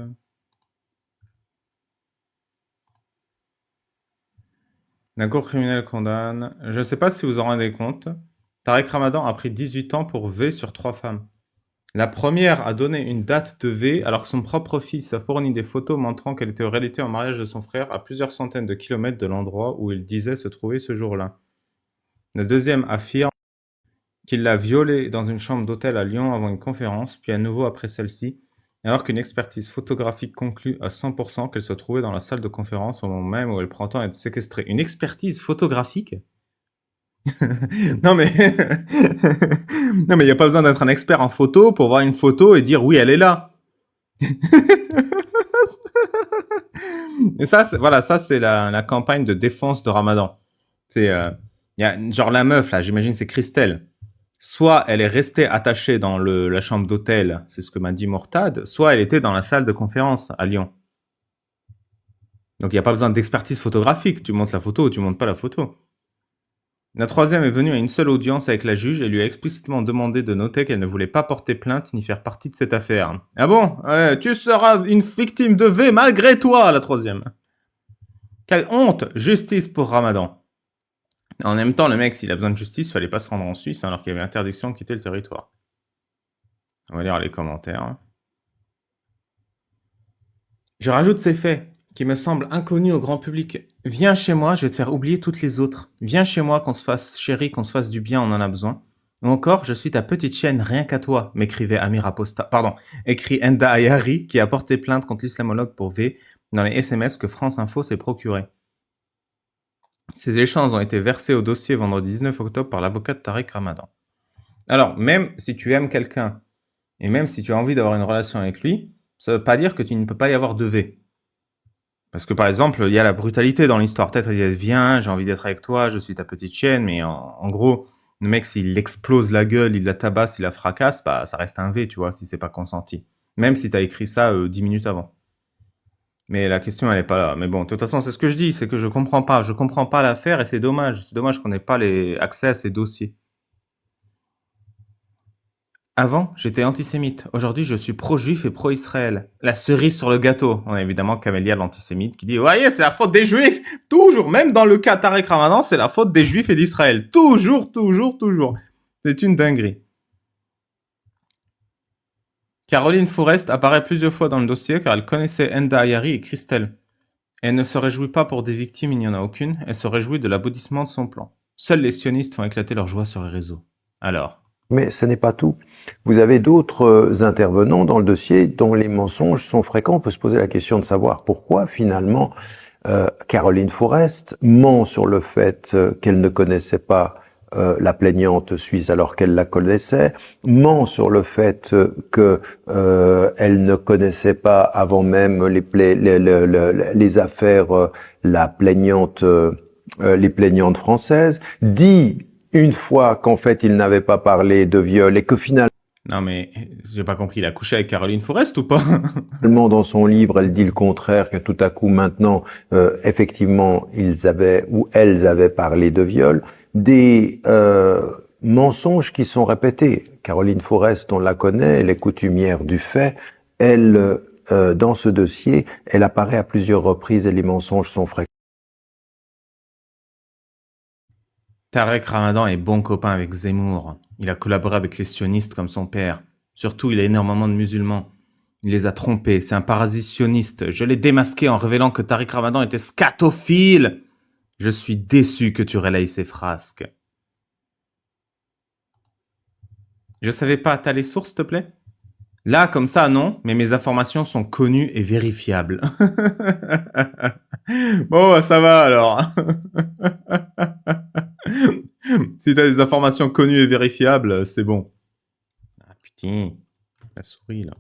La cour criminelle condamne. Je ne sais pas si vous en rendez compte. Tarek Ramadan a pris 18 ans pour V sur 3 femmes. La première a donné une date de V alors que son propre fils a fourni des photos montrant qu'elle était en réalité en mariage de son frère à plusieurs centaines de kilomètres de l'endroit où il disait se trouver ce jour-là. La deuxième affirme qu'il l'a violée dans une chambre d'hôtel à Lyon avant une conférence, puis à nouveau après celle-ci, alors qu'une expertise photographique conclut à 100% qu'elle se trouvait dans la salle de conférence au moment même où elle prétend être séquestrée. Une expertise photographique? Non mais non mais il n'y a pas besoin d'être un expert en photo pour voir une photo et dire oui elle est là. Et ça voilà, ça c'est la campagne de défense de Ramadan. C'est y a, genre la meuf là, j'imagine c'est Christelle. Soit elle est restée attachée dans la chambre d'hôtel, c'est ce que m'a dit Mortad, soit elle était dans la salle de conférence à Lyon. Donc il n'y a pas besoin d'expertise photographique, tu montes la photo ou tu montes pas la photo. La troisième est venue à une seule audience avec la juge et lui a explicitement demandé de noter qu'elle ne voulait pas porter plainte ni faire partie de cette affaire. Ah bon? Tu seras une victime de V malgré toi, la troisième. Quelle honte! Justice pour Ramadan. En même temps, le mec, s'il a besoin de justice, fallait pas se rendre en Suisse alors qu'il y avait interdiction de quitter le territoire. On va lire les commentaires. Je rajoute ces faits qui me semblent inconnus au grand public. Viens chez moi, je vais te faire oublier toutes les autres. Viens chez moi, qu'on se fasse chérie, qu'on se fasse du bien, on en a besoin. Ou encore, je suis ta petite chienne rien qu'à toi, m'écrivait Amir Aposta. Pardon, écrit Enda Ayari, qui a porté plainte contre l'islamologue pour V dans les SMS que France Info s'est procuré. Ces échanges ont été versés au dossier vendredi 19 octobre par l'avocat de Tariq Ramadan. Alors, même si tu aimes quelqu'un, et même si tu as envie d'avoir une relation avec lui, ça veut pas dire que tu ne peux pas y avoir de V. Parce que par exemple, il y a la brutalité dans l'histoire. Peut-être il dit viens, j'ai envie d'être avec toi, je suis ta petite chienne, mais en gros, le mec s'il explose la gueule, il la tabasse, il la fracasse, bah ça reste un V, tu vois, si c'est pas consenti. Même si t'as écrit ça 10 minutes avant. Mais la question elle est pas là. Mais bon, de toute façon, c'est ce que je dis, c'est que je comprends pas l'affaire et c'est dommage. C'est dommage qu'on n'ait pas accès à ces dossiers. Avant, j'étais antisémite. Aujourd'hui, je suis pro-juif et pro-Israël. La cerise sur le gâteau. On a évidemment Camélia, l'antisémite, qui dit « Voyez, c'est la faute des juifs !» Toujours, même dans le cas Tariq Ramadan, c'est la faute des juifs et d'Israël. Toujours, toujours, toujours. C'est une dinguerie. Caroline Fourest apparaît plusieurs fois dans le dossier car elle connaissait Enda Ayari et Christelle. Elle ne se réjouit pas pour des victimes, il n'y en a aucune. Elle se réjouit de l'aboutissement de son plan. Seuls les sionistes font éclater leur joie sur les réseaux. Alors, Mais ce n'est pas tout. Vous avez d'autres intervenants dans le dossier dont les mensonges sont fréquents. On peut se poser la question de savoir pourquoi finalement Caroline Fourest ment sur le fait qu'elle ne connaissait pas la plaignante suisse alors qu'elle la connaissait, ment sur le fait que elle ne connaissait pas avant même les affaires la plaignante les plaignantes françaises, dit une fois qu'en fait il n'avait pas parlé de viol et que finalement non mais j'ai pas compris, il a couché avec Caroline Fourest ou pas? dans son livre elle dit le contraire, que tout à coup maintenant effectivement ils avaient ou elles avaient parlé de viol, des mensonges qui sont répétés. Caroline Fourest, on la connaît, elle est coutumière du fait, elle dans ce dossier, elle apparaît à plusieurs reprises et les mensonges sont fréquents. Tarek Ramadan est bon copain avec Zemmour. Il a collaboré avec les sionistes comme son père. Surtout, il a énormément de musulmans. Il les a trompés. C'est un parasite sioniste. Je l'ai démasqué en révélant que Tariq Ramadan était scatophile. Je suis déçu que tu relayes ces frasques. Je savais pas. T'as les sources, s'il te plaît? Là, comme ça, non, mais mes informations sont connues et vérifiables. Bon, ça va alors. Si t'as des informations connues et vérifiables, c'est bon. Ah putain, la souris là.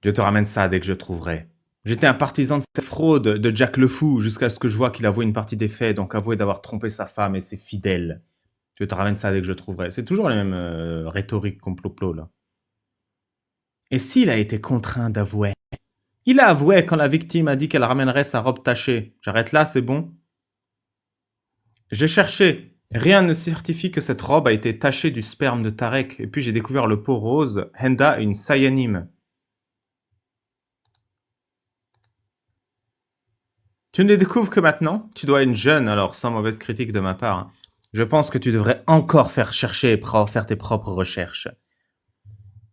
Je te ramène ça dès que je trouverai. J'étais un partisan de cette fraude de Jack le Fou jusqu'à ce que je vois qu'il avoue une partie des faits, donc avouer d'avoir trompé sa femme et ses fidèles. Je te ramène ça dès que je trouverai. C'est toujours les mêmes rhétoriques complot là. Et s'il a été contraint d'avouer? Il a avoué quand la victime a dit qu'elle ramènerait sa robe tachée. J'arrête là, c'est bon? J'ai cherché. Rien ne certifie que cette robe a été tachée du sperme de Tarek. Et puis j'ai découvert le pot rose, Henda et une sayanime. Tu ne les découvres que maintenant? Tu dois être jeune, alors sans mauvaise critique de ma part. Je pense que tu devrais encore faire chercher et faire tes propres recherches.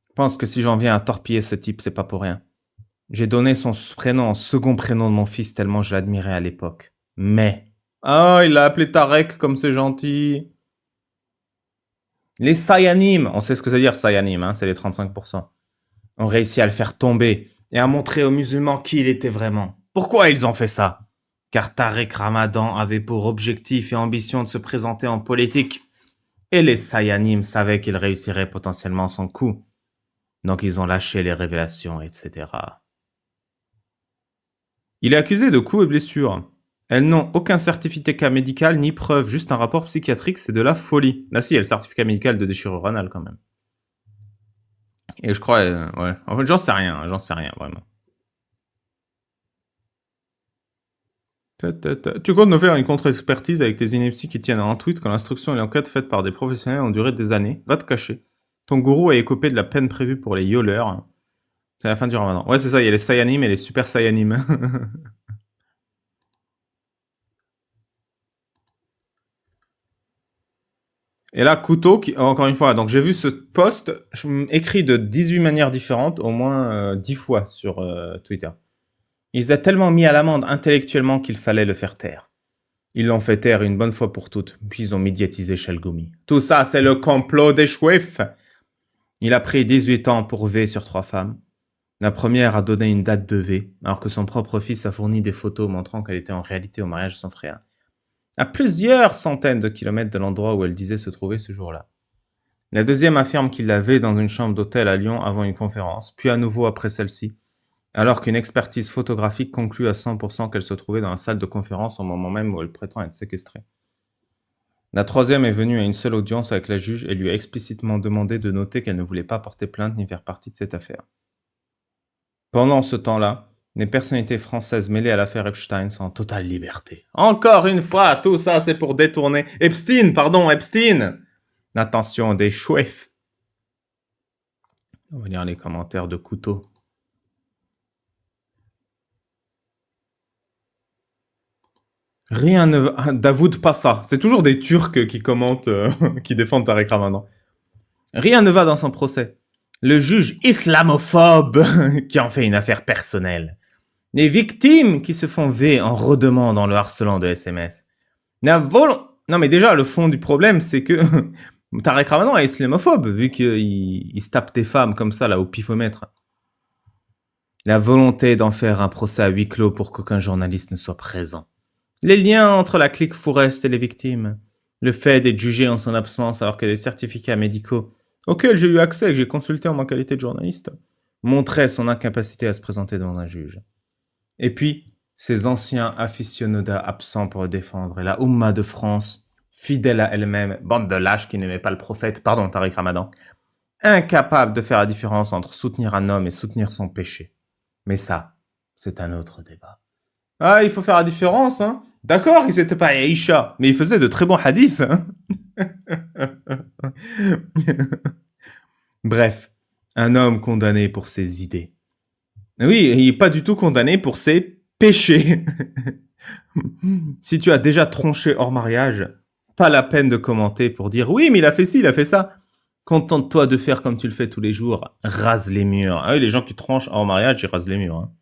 Je pense que si j'en viens à torpiller ce type, c'est pas pour rien. J'ai donné son prénom en second prénom de mon fils tellement je l'admirais à l'époque. Mais... Ah, il l'a appelé Tarek comme c'est gentil. Les Sayanim, on sait ce que ça veut dire Sayanim, hein, c'est les 35%, ont réussi à le faire tomber et à montrer aux musulmans qui il était vraiment. Pourquoi ils ont fait ça? Car Tariq Ramadan avait pour objectif et ambition de se présenter en politique. Et les Sayanim savaient qu'il réussirait potentiellement son coup. Donc ils ont lâché les révélations, etc. Il est accusé de coups et blessures. Elles n'ont aucun certificat médical ni preuve, juste un rapport psychiatrique, c'est de la folie. Ah si, il y a le certificat médical de déchirure anale quand même. Et je crois, ouais. En fait, j'en sais rien, vraiment. Tu comptes nous faire une contre-expertise avec tes inepties qui tiennent à un tweet quand l'instruction et l'enquête faites par des professionnels ont duré des années. Va te cacher. Ton gourou a écopé de la peine prévue pour les yoleurs. C'est la fin du ramadan. Ouais, c'est ça, il y a les Saiyanim et les Super Saiyanim. Et là, Couteau, qui, encore une fois, donc j'ai vu ce post écrit de 18 manières différentes, au moins 10 fois sur Twitter. Ils ont tellement mis à l'amende intellectuellement qu'il fallait le faire taire. Ils l'ont fait taire une bonne fois pour toutes, puis ils ont médiatisé Chalgoumi. Tout ça, c'est le complot des Chouefs. Il a pris 18 ans pour V sur 3 femmes. La première a donné une date de V, alors que son propre fils a fourni des photos montrant qu'elle était en réalité au mariage de son frère, à plusieurs centaines de kilomètres de l'endroit où elle disait se trouver ce jour-là. La deuxième affirme qu'il l'avait dans une chambre d'hôtel à Lyon avant une conférence, puis à nouveau après celle-ci, alors qu'une expertise photographique conclut à 100% qu'elle se trouvait dans la salle de conférence au moment même où elle prétend être séquestrée. La troisième est venue à une seule audience avec la juge et lui a explicitement demandé de noter qu'elle ne voulait pas porter plainte ni faire partie de cette affaire. Pendant ce temps-là, les personnalités françaises mêlées à l'affaire Epstein sont en totale liberté. Encore une fois, tout ça c'est pour détourner... Epstein. L'attention des chouefs. On va lire les commentaires de Couteau. Rien ne va... Davoud Passa. C'est toujours des Turcs qui commentent, qui défendent Tarek Ramadan. Rien ne va dans son procès. Le juge islamophobe qui en fait une affaire personnelle. Les victimes qui se font V en redemandant le harcelant de SMS. Non mais déjà, le fond du problème, c'est que Tarek Ramadan est islamophobe, vu qu'il se tape des femmes comme ça, là, au pifomètre. La volonté d'en faire un procès à huis clos pour qu'aucun journaliste ne soit présent. Les liens entre la clique Fourest et les victimes. Le fait d'être jugé en son absence alors que des certificats médicaux auxquels j'ai eu accès et que j'ai consulté en ma qualité de journaliste montraient son incapacité à se présenter devant un juge. Et puis, ces anciens aficionados absents pour le défendre et la Oumma de France, fidèle à elle-même, bande de lâches qui n'aimait pas le prophète, pardon Tariq Ramadan, incapable de faire la différence entre soutenir un homme et soutenir son péché. Mais ça, c'est un autre débat. Ah, il faut faire la différence, hein. D'accord, il s'était pas Aïcha, mais il faisait de très bons hadiths, hein. Bref, un homme condamné pour ses idées. Oui, il n'est pas du tout condamné pour ses péchés. Si tu as déjà tronché hors mariage, pas la peine de commenter pour dire « Oui, mais il a fait ci, il a fait ça ». Contente-toi de faire comme tu le fais tous les jours. Rase les murs. Ah oui, les gens qui tranchent hors mariage, ils rasent les murs, hein.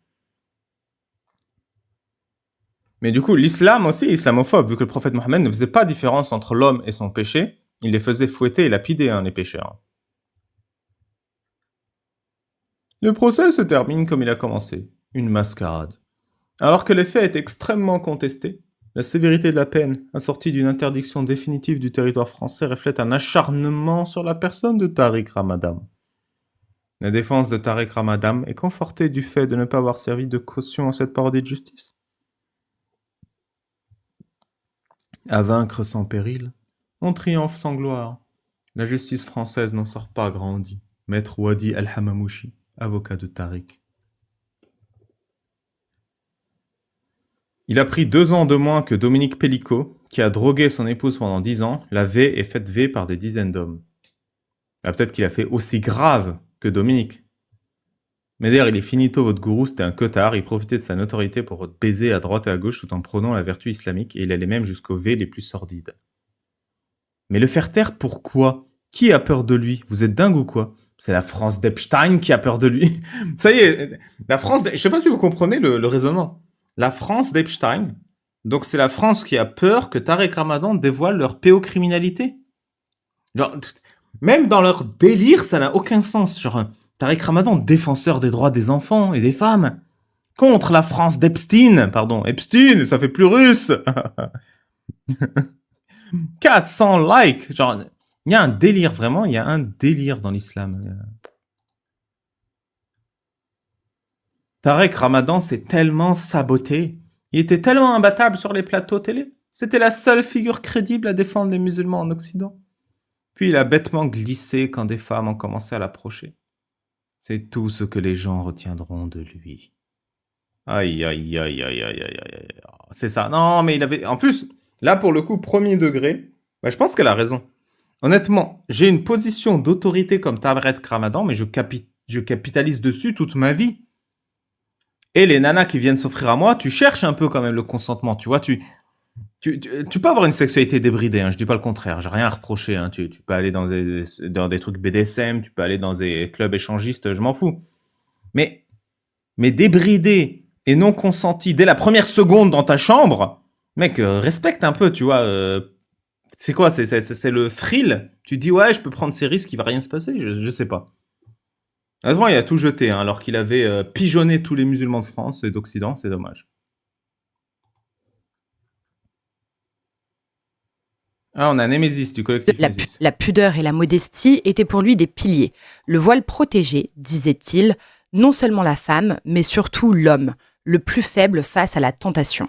Mais du coup, l'islam aussi est islamophobe, vu que le prophète Mohammed ne faisait pas différence entre l'homme et son péché. Il les faisait fouetter et lapider, hein, les pécheurs. Le procès se termine comme il a commencé, une mascarade. Alors que les faits étaient extrêmement contestés, la sévérité de la peine, assortie d'une interdiction définitive du territoire français, reflète un acharnement sur la personne de Tariq Ramadan. La défense de Tariq Ramadan est confortée du fait de ne pas avoir servi de caution à cette parodie de justice. À vaincre sans péril, on triomphe sans gloire. La justice française n'en sort pas grandie. Maître Wadi Al-Hamamouchi, avocat de Tariq. Il a pris 2 ans de moins que Dominique Pellicot, qui a drogué son épouse pendant 10 ans, l'a V et fait V par des dizaines d'hommes. Ah, peut-être qu'il a fait aussi grave que Dominique. Mais d'ailleurs, il est finito, votre gourou, c'était un cotard, il profitait de sa notoriété pour baiser à droite et à gauche tout en prônant la vertu islamique, et il allait même jusqu'aux V les plus sordides. Mais le faire taire, pourquoi? Qui a peur de lui? Vous êtes dingue ou quoi? C'est la France d'Epstein qui a peur de lui. Ça y est, la France... Je sais pas si vous comprenez le raisonnement. La France d'Epstein, donc c'est la France qui a peur que Tariq Ramadan dévoile leur pédocriminalité. Genre, même dans leur délire, ça n'a aucun sens. Genre, Tariq Ramadan, défenseur des droits des enfants et des femmes, contre la France d'Epstein. Pardon, Epstein, ça fait plus russe. 400 likes. Genre, il y a un délire, vraiment, il y a un délire dans l'islam. Tariq Ramadan s'est tellement saboté. Il était tellement imbattable sur les plateaux télé. C'était la seule figure crédible à défendre les musulmans en Occident. Puis il a bêtement glissé quand des femmes ont commencé à l'approcher. C'est tout ce que les gens retiendront de lui. Aïe, aïe, aïe, aïe, aïe, aïe, aïe, aïe. C'est ça. Non, mais il avait. En plus, là, pour le coup, premier degré, bah, je pense qu'elle a raison. Honnêtement, j'ai une position d'autorité comme Tabrette Ramadan, mais je capitalise dessus toute ma vie. Et les nanas qui viennent s'offrir à moi, tu cherches un peu quand même le consentement, tu vois. Tu peux avoir une sexualité débridée, hein, je dis pas le contraire, j'ai rien à reprocher. Hein, tu peux aller dans des trucs BDSM, tu peux aller dans des clubs échangistes, je m'en fous. Mais débridé et non consenti dès la première seconde dans ta chambre, mec, respecte un peu, tu vois. C'est quoi? C'est le thrill. Tu dis, ouais, je peux prendre ces risques, il va rien se passer. Je sais pas. Heureusement, il a tout jeté, hein, alors qu'il avait pigeonné tous les musulmans de France et d'Occident. C'est dommage. Ah, on a Némésis du collectif Némésis. La pudeur et la modestie étaient pour lui des piliers. Le voile protégeait, disait-il, non seulement la femme, mais surtout l'homme, le plus faible face à la tentation.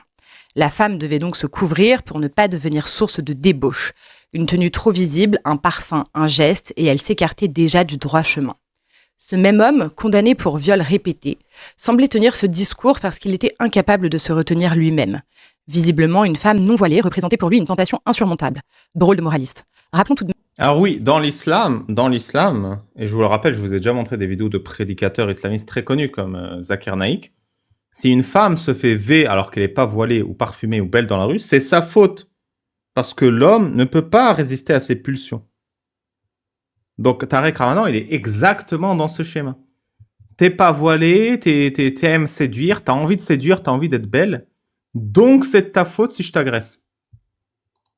La femme devait donc se couvrir pour ne pas devenir source de débauche. Une tenue trop visible, un parfum, un geste, et elle s'écartait déjà du droit chemin. Ce même homme, condamné pour viol répété, semblait tenir ce discours parce qu'il était incapable de se retenir lui-même. Visiblement, une femme non voilée représentait pour lui une tentation insurmontable. Drôle de moraliste. Rappelons tout de même. Alors oui, dans l'islam, et je vous le rappelle, je vous ai déjà montré des vidéos de prédicateurs islamistes très connus comme Zakir Naik. Si une femme se fait V alors qu'elle n'est pas voilée ou parfumée ou belle dans la rue, c'est sa faute. Parce que l'homme ne peut pas résister à ses pulsions. Donc Tarek Ramadan, il est exactement dans ce schéma. T'es pas voilé, t'aimes séduire, t'as envie de séduire, t'as envie d'être belle. Donc c'est de ta faute si je t'agresse.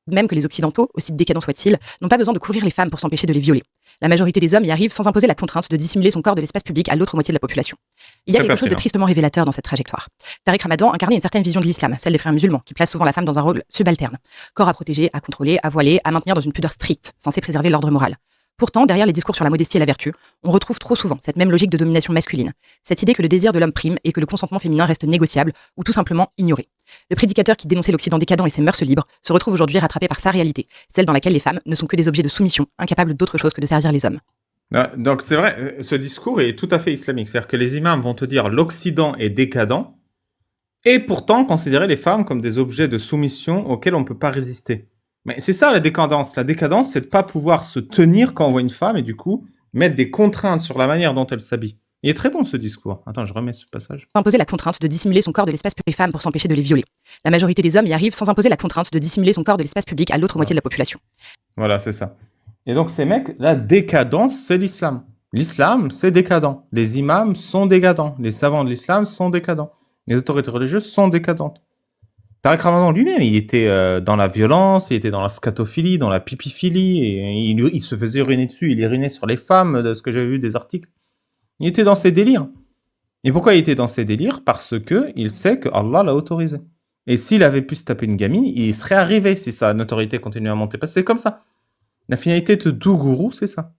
Même que les Occidentaux, aussi décadents soient-ils, n'ont pas besoin de couvrir les femmes pour s'empêcher de les violer. La majorité des hommes y arrivent sans imposer la contrainte de dissimuler son corps de l'espace public à l'autre moitié de la population. Il y a quelque chose de tristement révélateur dans cette trajectoire. Tarek Ramadan incarnait une certaine vision de l'islam, celle des frères musulmans, qui place souvent la femme dans un rôle subalterne. Corps à protéger, à contrôler, à voiler, à maintenir dans une pudeur stricte, censée préserver l'ordre moral. Pourtant, derrière les discours sur la modestie et la vertu, on retrouve trop souvent cette même logique de domination masculine, cette idée que le désir de l'homme prime et que le consentement féminin reste négociable ou tout simplement ignoré. Le prédicateur qui dénonçait l'Occident décadent et ses mœurs libres se retrouve aujourd'hui rattrapé par sa réalité, celle dans laquelle les femmes ne sont que des objets de soumission, incapables d'autre chose que de servir les hommes. Donc c'est vrai, ce discours est tout à fait islamique. C'est-à-dire que les imams vont te dire l'Occident est décadent et pourtant considérer les femmes comme des objets de soumission auxquels on ne peut pas résister. Mais c'est ça la décadence. La décadence, c'est de ne pas pouvoir se tenir quand on voit une femme et du coup mettre des contraintes sur la manière dont elle s'habille. Il est très bon ce discours. Attends, je remets ce passage. Imposer la contrainte de dissimuler son corps de l'espace public des femmes pour s'empêcher de les violer. La majorité des hommes y arrivent sans imposer la contrainte de dissimuler son corps de l'espace public à l'autre moitié de la population. Voilà, c'est ça. Et donc ces mecs, la décadence, c'est l'islam. L'islam, c'est décadent. Les imams sont décadents. Les savants de l'islam sont décadents. Les autorités religieuses sont décadentes. Tarek Ramadan lui-même, il était dans la violence, il était dans la scatophilie, dans la pipiphilie, et il se faisait uriner dessus, il urinait sur les femmes, de ce que j'avais vu des articles. Il était dans ses délires. Et pourquoi il était dans ses délires? Parce que il sait que Allah l'a autorisé. Et s'il avait pu se taper une gamine, il serait arrivé si sa notoriété continuait à monter. Parce que c'est comme ça. La finalité de tout gourou, c'est ça.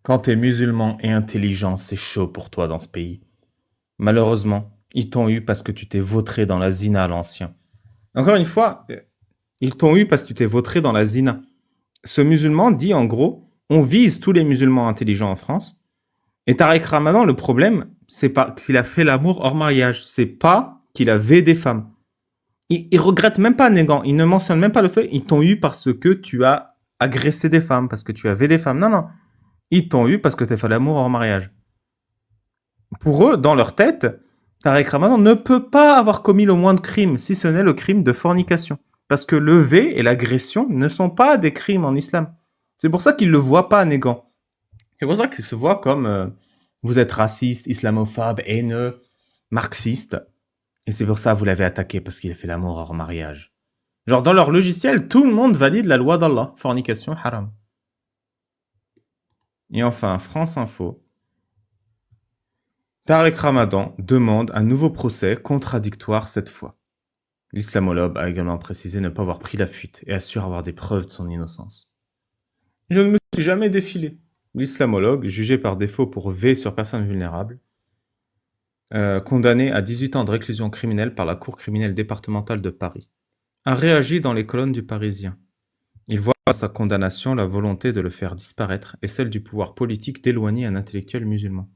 Quand t'es musulman et intelligent, c'est chaud pour toi dans ce pays. Malheureusement, ils t'ont eu parce que tu t'es vautré dans la zina à l'ancien. Encore une fois, ils t'ont eu parce que tu t'es vautré dans la zina. Ce musulman dit en gros, on vise tous les musulmans intelligents en France. Et Tarek Ramadan, le problème, c'est pas qu'il a fait l'amour hors mariage, c'est pas qu'il avait des femmes. Il regrette même pas Négan, il ne mentionne même pas le fait, ils t'ont eu parce que tu as agressé des femmes, parce que tu avais des femmes. Non, non. Ils t'ont eu parce que tu as fait l'amour hors mariage. Pour eux, dans leur tête, Tarek Ramadan ne peut pas avoir commis le moindre crime, si ce n'est le crime de fornication. Parce que le V et l'agression ne sont pas des crimes en islam. C'est pour ça qu'ils ne le voient pas, Négan. C'est pour ça qu'ils se voient comme vous êtes raciste, islamophobe, haineux, marxiste. Et c'est pour ça que vous l'avez attaqué, parce qu'il a fait l'amour hors mariage. Genre, dans leur logiciel, tout le monde valide la loi d'Allah. Fornication, haram. Et enfin, France Info. Tarek Ramadan demande un nouveau procès contradictoire cette fois. L'islamologue a également précisé ne pas avoir pris la fuite et assure avoir des preuves de son innocence. Je ne me suis jamais défilé. L'islamologue, jugé par défaut pour V sur personne vulnérable, condamné à 18 ans de réclusion criminelle par la Cour criminelle départementale de Paris, a réagi dans les colonnes du Parisien. Il voit à sa condamnation la volonté de le faire disparaître et celle du pouvoir politique d'éloigner un intellectuel musulman.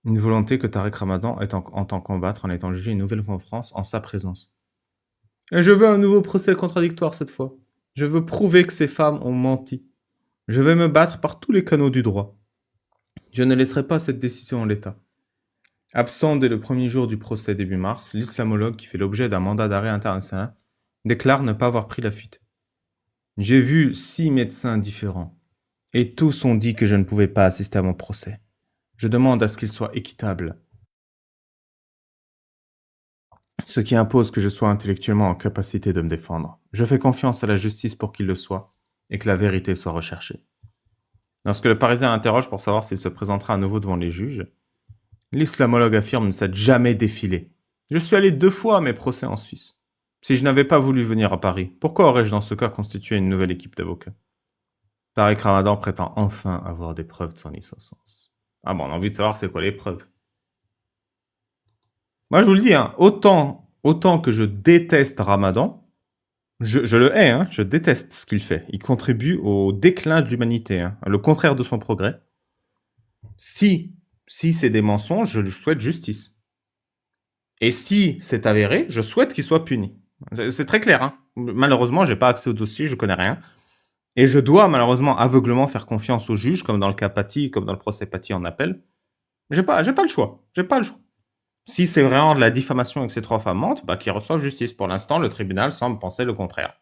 Une volonté que Tariq Ramadan entend combattre en étant jugé une nouvelle fois en France en sa présence. Et je veux un nouveau procès contradictoire cette fois. Je veux prouver que ces femmes ont menti. Je vais me battre par tous les canaux du droit. Je ne laisserai pas cette décision en l'état. Absent dès le premier jour du procès début mars, l'islamologue qui fait l'objet d'un mandat d'arrêt international déclare ne pas avoir pris la fuite. J'ai vu 6 médecins différents et tous ont dit que je ne pouvais pas assister à mon procès. Je demande à ce qu'il soit équitable, ce qui impose que je sois intellectuellement en capacité de me défendre. Je fais confiance à la justice pour qu'il le soit et que la vérité soit recherchée. Lorsque le Parisien l'interroge pour savoir s'il se présentera à nouveau devant les juges, l'islamologue affirme ne s'être jamais défilé. Je suis allé 2 fois à mes procès en Suisse. Si je n'avais pas voulu venir à Paris, pourquoi aurais-je dans ce cas constitué une nouvelle équipe d'avocats? Tariq Ramadan prétend enfin avoir des preuves de son innocence. Ah bon, on a envie de savoir c'est quoi les preuves. Moi je vous le dis, hein, autant que je déteste Ramadan, je le hais, hein, je déteste ce qu'il fait. Il contribue au déclin de l'humanité, hein, le contraire de son progrès. Si c'est des mensonges, je lui souhaite justice. Et si c'est avéré, je souhaite qu'il soit puni. C'est très clair, hein. Malheureusement, j'ai pas accès au dossier, je connais rien. Et je dois malheureusement aveuglement faire confiance au juge, comme dans le cas Paty, comme dans le procès Paty en appel. J'ai pas le choix. J'ai pas le choix. Si c'est vraiment de la diffamation et que ces 3 femmes mentent, bah qu'ils reçoivent justice. Pour l'instant, le tribunal semble penser le contraire.